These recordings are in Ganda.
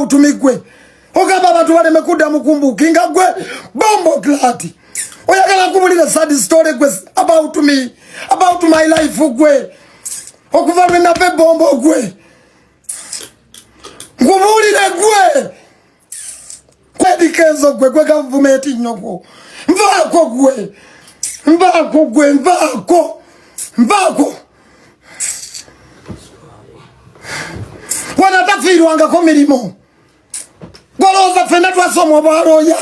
about me gwe. Ogamba abantu baleme kudda mukumbuka nga gwe bombo glati. Oyagala kumulira sad story gwe about me, about my life gwe. Okuva lwena pe bombo gwe. Ngumulire gwe. Kwedikenzo gwe gwe government nyoko. Mbako gwe. Mbako gwe mbako. Mbako. Wana tafirwanga ko mirimo. Goloza fena twasomo baroya.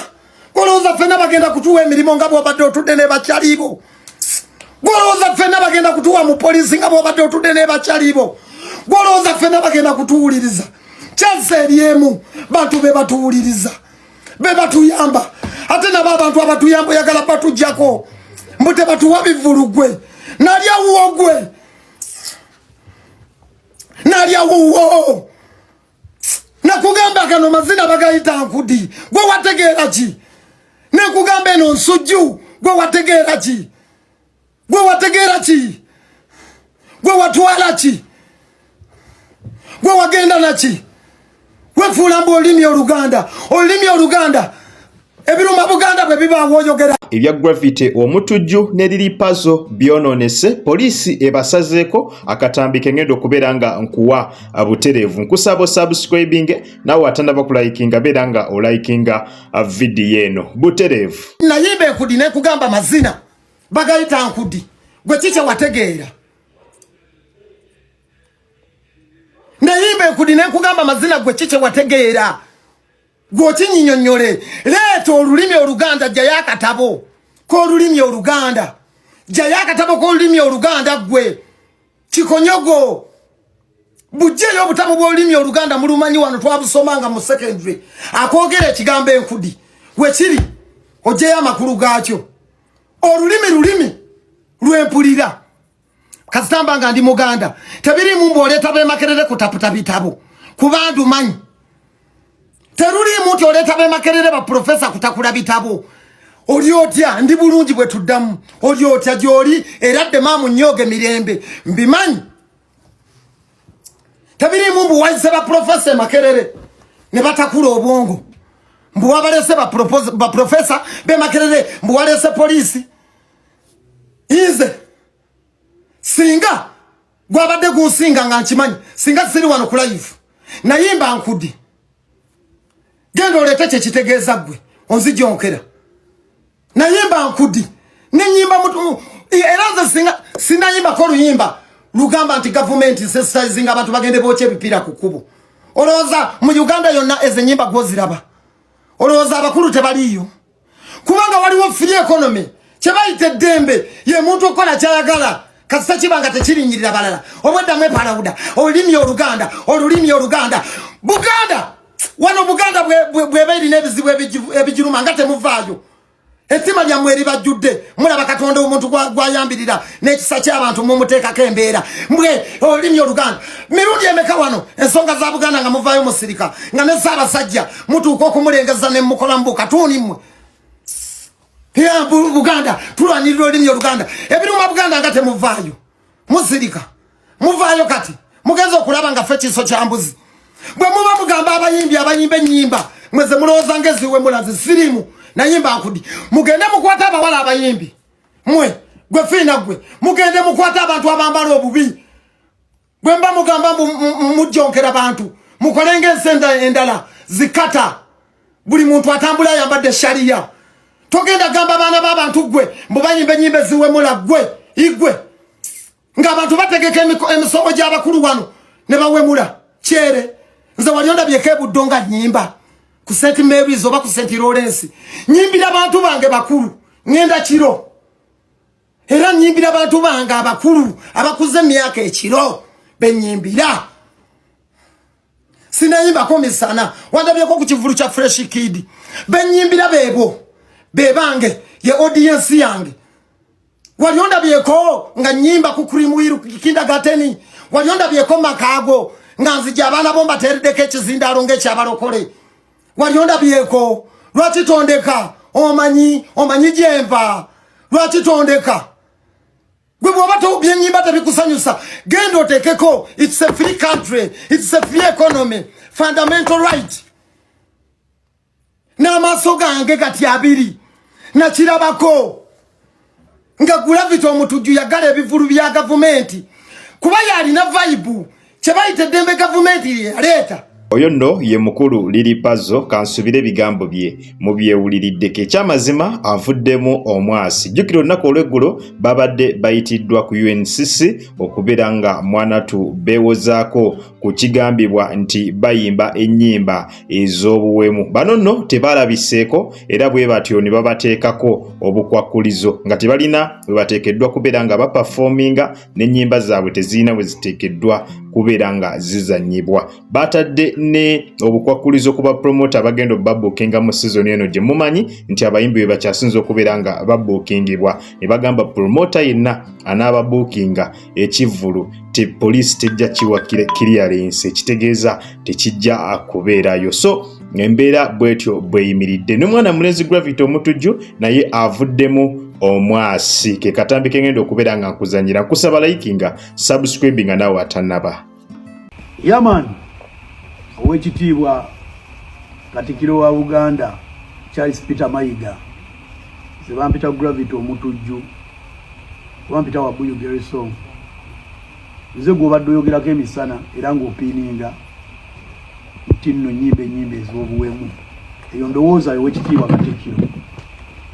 Goloza fena bagenda kutuwa emirimo ngabo obadde otudde bakyalibo. Goloza fena bagenda kutuwa mu police ngabo obadde otudde bakyalibo. Goloza fena bagenda kutuwuliriza. Kyaseriemu bantu be batuwuliriza. Be batuyamba. Ate na abantu abatuyamba yagala batujjako. Mbute batuwa bivulugwe. Nalya uwogwe. Nalya uwo. Nakugamba kano mazina bagayita nkudi. Gwe wategeera ki? Nekugamba eno nsujju. Gwe wategeera ki? Gwe wategeera ki? Gwe watwala ki? Gwe wagenda na ki? Gwe fulambo olimi Oluganda. Olimi Oluganda. Ebiruma Buganda bwe biba woyogera. Ebya graffiti omutujju ne liri puzzle byononese polisi ebasazeeko akatambike ngendo kuberanga nkuwa abuterevu nkusabo subscribing nawe atandaba kulaikinga beranga olaikinga video eno buterevu nayimbe kudine kugamba mazina bagayita nkudi gwe kiche wategeera nayimbe kudine kugamba mazina gwe kiche wategeera Gwochi nyinyonyole leto olulimi Oluganda jaya katabo ko olulimi Oluganda jaya katabo ko olulimi Oluganda gwe Kikonyogo bujeyo obutamu bwo olulimi Oluganda mulumanyi wano twabusomanga mu secondary akogere ekigambo enkudi we kiri ojeya amakulu gaakyo olulimi lwempulira kasitamba nga ndi Muganda tebiri mumbo oleta be makerere kutaputa bitabo kubandu manyi Teruli muti oleta be makerere ba professor kutakula bitabo. Oli otya ndi bulungi bwe tuddamu. Oli otya joli eradde mamu nyoge mirembe. Mbimanyi. Tabiri mumbu waise ba professor makerere. Ne batakula obwongo. Mbu wabalese ba professor be makerere mbu walese polisi. Ize. Singa. Gwabadde gusinga nga nkimanyi. Singa siri wano ku live. Nayimba nkudi. Gendo lete kitegeeza gwe onzijonkera nayimba nkudi nenyimba mutu eraza singa yimba ko luyimba lugamba anti government sensitizing abantu bagende boche bipira kukubo oloza mu Uganda yonna ezenyimba goziraba oloza abakulu tebaliyo kubanga waliwo free economy kyebayite dembe ye muntu okola kyayagala kasita kibanga tekirinyirira balala obwedda mwe palawuda olulimi Oluganda Buganda Wano Buganda bwe bairi nebizibu ebijiruma ngate muvaayo. Etima lya mweri bajudde. Mulaba Katonda omuntu gwayambirira n'ekisa ky'abantu mumuteeka kembeera. Mbwe olulimi Oluganda. Mirundi emeka wano ensonga za Buganda nga muvaayo musirika. Nga ne Ssaabasajja mutuuka okumulengeza ne mukola mbuka tuuni mmwe. Ya Buganda tulwanirira olulimi Oluganda. Ebiruma Buganda ngate muvaayo. Musirika. Muvaayo kati. Mugenza okulaba nga ffe kiso kya mbuzi. Bwe muba mugamba abayimbe ennyimba mweze mulowooza ngeziwe mulazi sirimu nayimba nkudi mugende mukwata abawala abayimbi mwe gwe fiina gwe mugende mukwata abantu abambala obubi bwe mba mugamba mujjonkera abantu mukolenga ensenda endala zikata buli muntu atambula yambadde sharia togenda gamba abaana b'abantu gwe mbu bayimbe ennyimba eziwe mulagwe igwe ng'abantu bategeka emisomo gy'abakulu wano ne bawemula kyere nze walionda byeke budonga nyimba ku St. Mary's oba ku St. Lawrence nyimbira abantu bange bakulu ngenda kiro era nyimbira abantu bange abakulu abakuze myaka ekiro benyimbira sinayimba ko misana wandabyeko ku kivulu kya Fresh Kid benyimbira bebange ye audience yange walionda byeko nga nyimba ku Creamwiru kindergarten walionda byeko Makago nganzi abana bomba terideke ekizindalo ng'ekyabalokole walionda byeko lwaki tondeka omanyi jemba lwaki tondeka gwe bwoba tobye nyimba tebikusanyusa genda otekeko it's a free country it's a free economy fundamental right n'amaaso gange kati abiri nakirabako nga Gravity Omutujju yagala ebivulu bya gavumenti kuba yalina vibe kye bayita Dembe gavumenti yaleeta. Oyo nno ye mukulu Lily Pazzo kansubire ebigambo bye mu byewuliriddeko ekyamazima avuddemu omwasi. Jjukira olunaku olw'eggulo babadde bayitiddwa ku UNCC okubeera nga Mwanatu beewozaako ku kigambibwa nti bayimba ennyimba ez'obuwemu. Bano nno tebaalabiseeko era bwe batyo ne babateekako obukwakkulizo nga tebalina bwe bateekeddwa kubeera nga bapafominga n'ennyimba zaabwe tezirina bwe ziteekeddwa kubeera nga zizannyibwa. Batadde ne obukwakkulizo kuba promoter bagenda babookinga mu season eno gye mumanyi nti abayimbi be bakyasinza okubeera nga babookingibwa ne bagamba promoter yenna anaababookinga ekivvulu poliisi tejja kiwa clearance ekitegeeza tekijja kubeerayo. So embeera bwetyo bweyimiridde n'omwana mulenzi Gravity Omutujju naye avuddemu omwasi ke katambi kengenda okubeera nga nkuzanyira nkusaba likinga subscribinga nawe atannaba. Yaman owekitiibwa Katikkiro wa Buganda Charles Peter Mayiga zebampita Gravity Omutujju bampita Wabuyu Gerson nze gwobadde oyogerako emisana era ng'opiininga nti nno nyimba ez'obuwemu eyo ndowooza owekitiibwa Katikkiro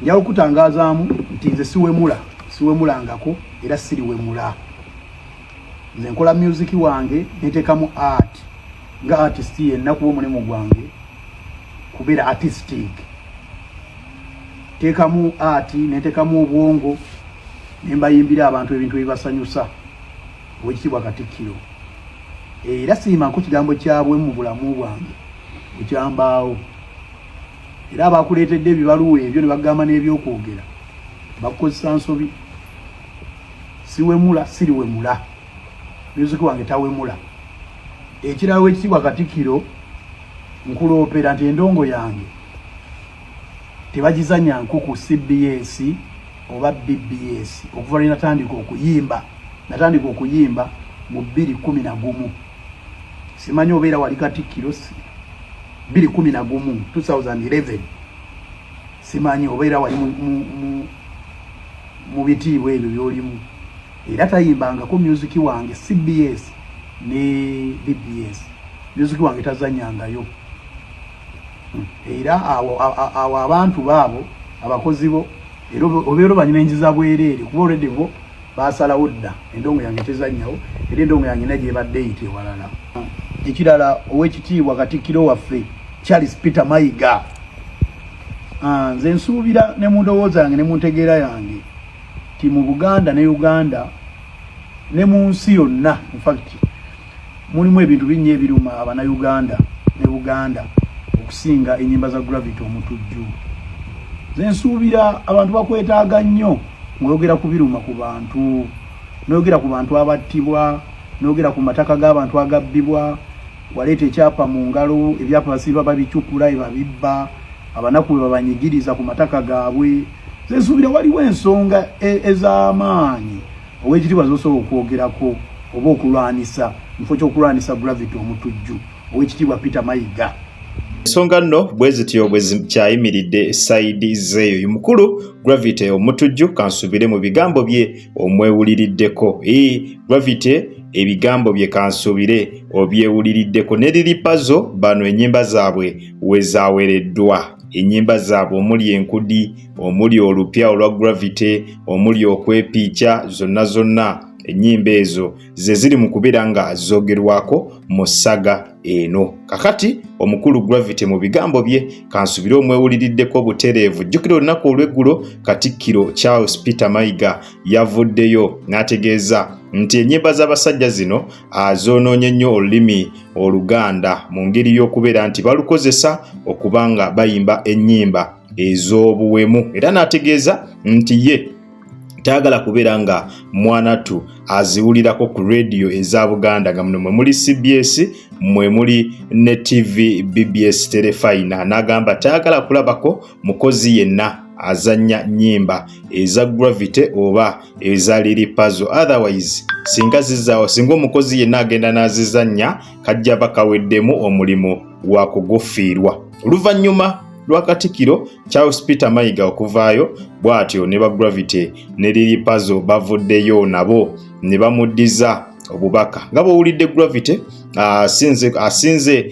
njawo kutangazaamu nti nze siwemulangako era siriwemula. Nze nkola music wange neteekamu art nga artist yenna kuba omulimu gwange kubeera artistic. Teekamu art neteekamu obwongo nembayimbira abantu ebintu ebibasanyusa owekitiibwa Katikkiro. Era siimanko kigambo kyabwe mu bulamu bwange bukyambaawo. Era abakuleetedde ebibaluwa ebyo ne bagamba n'ebyokwogera bakukozesa nsobi. Siwemula siriwemula. Music wange tawemula. Ekirawo owekitiibwa Katikkiro nkuloopera nti endongo yange tebagizanya nkuku CBS oba BBS okuva lwe natandika okuyimba mu 2011. Simanyi obeera wali Katikkiro 2011 simanyi obeera wali mu bitiibwa ebyo byolimu. Era tayimbangako music wange CBS ne BBS. Music wange tazanyangayo. Era awo abantu baabo abakozi bo obeera banyina enjiza bwereere kuba olwedde bo basalawo dda endongo yange tezannyawo era endongo yange nagye badde eyita ewalala. Ekirala owekitiibwa Katikkiro waffe Charles Peter Mayiga nze nsuubira ne mu ndowooza yange ne mu ntegeera yange ti mu Buganda ne Uganda ne mu nsi yonna in fact mulimu ebintu bingi ebiruma Abannayuganda ne Buganda okusinga ennyimba za Gravity Omutujju. Nze nsuubira abantu bakwetaaga nnyo ng'oyogera ku biruma ku bantu, n'oyogera ku bantu abattibwa, n'oyogera ku mataka g'abantu agabbibwa, waleeta ekyapa mu ngalo ebyapa basiba babicukula ebabibba abanaku bwe babanyigiriza ku mataka gaabwe. Nze nsuubira waliwo ensonga ez'amaanyi owekitiibwa z'osobola okwogerako oba okulwanisa mufo ky'okulwanisa Gravity Omutujju owekitiibwa Peter Mayiga. Ensonga nno bwe zityo bwe zikyayimiridde sayidi zeeyo mukulu Gravity Omutujju kansubire mu bigambo bye omwewuliriddeko. Gravity ebigambo bye kansubire obyewuliriddeko ne Lily Pazzo bano ennyimba zaabwe we zaawereddwa. Ennyimba zaabwe omuli enkudi omuli olupya olwa Gravity omuli okwepiica zonna ennyimba ezo ze ziri mu kubeera nga zoogerwako mu ssaga eno. Kakati omukulu Gravity mu bigambo bye kansubire omwewuliriddeko butereevu. Jjukira olunaku olw'eggulo Katikkiro Charles Peter Mayiga yavuddeyo n'ategeeza nti ennyimba z'abasajja zino azoonoonye nnyo olulimi Oluganda mu ngeri y'okubeera nti balukozesa okuba nga bayimba ennyimba ez'obuwemu. Era n'ategeeza nti ye tayagala kubeera nga Mwanatu aziwulirako ku radio eza Buganda nga muno mwe muli CBS mwe muli ne TV BBS Telefina. N'agamba tayagala kulabako mukozi yenna azanya nnyimba eza Gravity oba eza Lily Pazzo. Otherwise singa omukozi yenna agenda n'azizanya kajja bakaweddemu omulimu gwa kugufiirwa. Oluvannyuma lwa Katikkiro Charles Peter Mayiga okuvaayo bw'atyo ne ba Gravity ne Lily Puzzle bavuddeyo nabo ne bamuddiza obubaka nga bw'owulidde Gravity asinze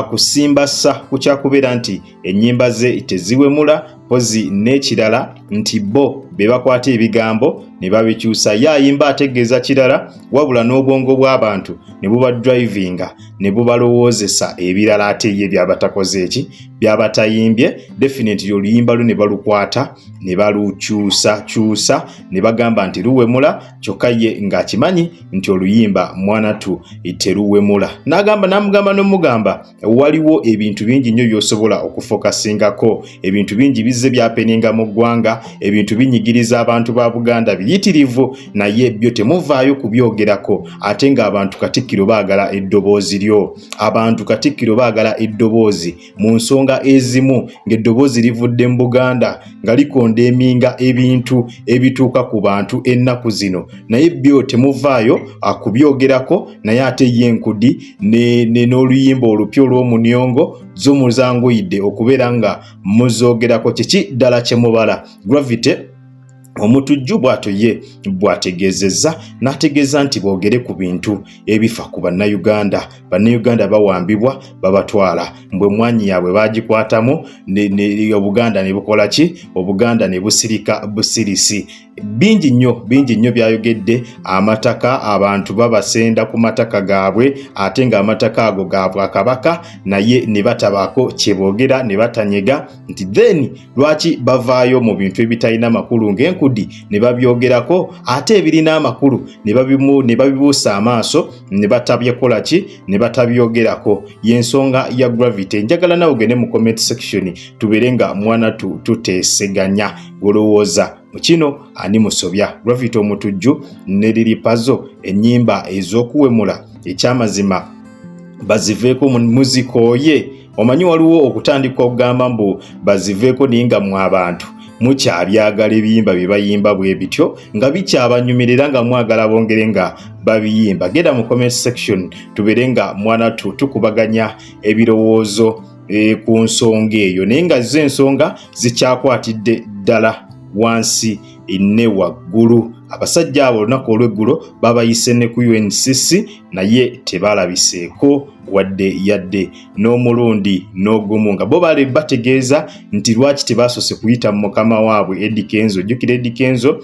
kusimbasa ku kyakubeera nti ennyimba ze teziwemula pozi n'ekirala nti bo be bakwata ebigambo ne babikyusa yayimba ategeeza kirala wabula n'obwongo bw'abantu ne buba drivinga ne bubalowoozesa ebirala ate ye byabatakoze eki byabatayimbye definitely oluyimba lu ne balukwata ne balukyusa ne bagamba nti luwemula kyokka ye ng'akimanyi nti oluyimba mwanatu teruwemula namugamba n'omugamba waliwo ebintu bingi nnyo by'osobola okufokasingako ebintu bingi bizze byapeninga mu ggwanga ebintu binyigiriza abantu ba Buganda biyitirivu naye byo temuvaayo kubyogerako ate ng'abantu Katikkiro baagala eddoboozi lyo abantu Katikkiro baagala eddoboozi mu nsonga ezimu ng'eddoboozi livudde mu Buganda nga likonda eminga ebintu ebituuka ku bantu ennaku zino naye byo temuvaayo akubyogerako naye ate yenkudi n'oluyimba olupya olw'omunyongo zo muzanguyidde okubeera nga muzoogerako kiki ddala kye mubala Gravity omutujju bw'atyo ye bw'ategeezezza n'ategeeza nti boogere ku bintu ebifa ku bannayuganda bawambibwa babatwala mbwe mwanyi yaabwe baagikwatamu Obuganda ne bukola ki Obuganda ne busirika busirisi bingi nnyo byayogedde amataka abantu babasenda ku mataka gaabwe ate ng'amataka ago gaabwe akabaka naye ne batabaako kye boogera ne batanyega nti then lwaki bavaayo mu bintu ebitalina makulu ng'enkudi ne babyogerako ate ebirina amakulu ne babibuusa amaaso ne batabyekola ki ne batabyogerako y'ensonga ya Gravity njagala nawe ogende mu comment section tubeere nga mwana tuteeseganya olowooza mu kino ani musobya Gravity omutujju ne Lily Puzzle ennyimba ez'okuwemula ekyamazima baziveeko mu muziko ye omanyi waliwo okutandika okugamba mbu baziveeko naye nga mu abantu mukyabyagala ebiyimba bye bayimba bwe bityo nga bikyabanyumirira nga mwagala bongere nga babiyimba genda mu comment section tubeere nga mwana tukubaganya ebirowoozo ku nsonga eyo naye nga zo ensonga zikyakwatidde ddala wansi ne waggulu abasajja abo olunaku olw'eggulo babayise ne ku UNCC naye tebalabiseeko wadde yadde n'omulundi n'ogumu nga bo bali bategeeza nti lwaki tebasoose kuyita mu mukama waabwe Eddie Kenzo jjukira Eddie Kenzo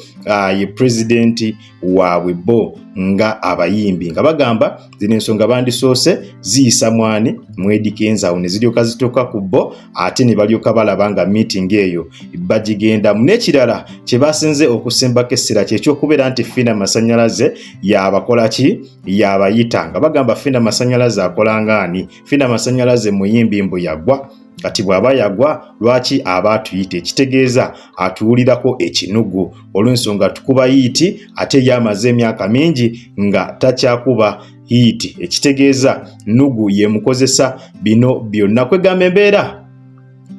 ye pulezidenti waabwe bo nga abayimbi nga bagamba zino ensonga bandisoose ziyisa mwani mu Eddie Kenzo awo ne ziryoka zituuka ku bo ate ne balyoka balaba nga meeting eyo bagigendamu n'ekirala kye basinze okusimbako essira kyekyokubeera nti Fina Masanyalaze yabakola ki yabayita nga bagamba Fina Masanyalaze akola ngaani Fina Masanyalaze muyimbi mbu yagwa kati bw'aba yagwa lwaki aba atuyita ekitegeeza atuwulirako ekinugu olw'ensonga tukuba yiiti ate yamaze emyaka mingi nga takyakuba yiiti ekitegeeza nugu yemukozesa bino byonna kwegamba embeera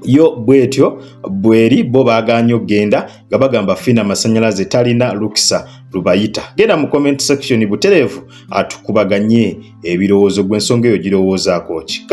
yo bwetyo bweri bo baaganya okgenda nga bagamba Fina Masanyalaze talina lukisa lubayita genda mu comment section butereevu atukubaganye ebirowoozo gw'ensonga eyo girowoozaako ki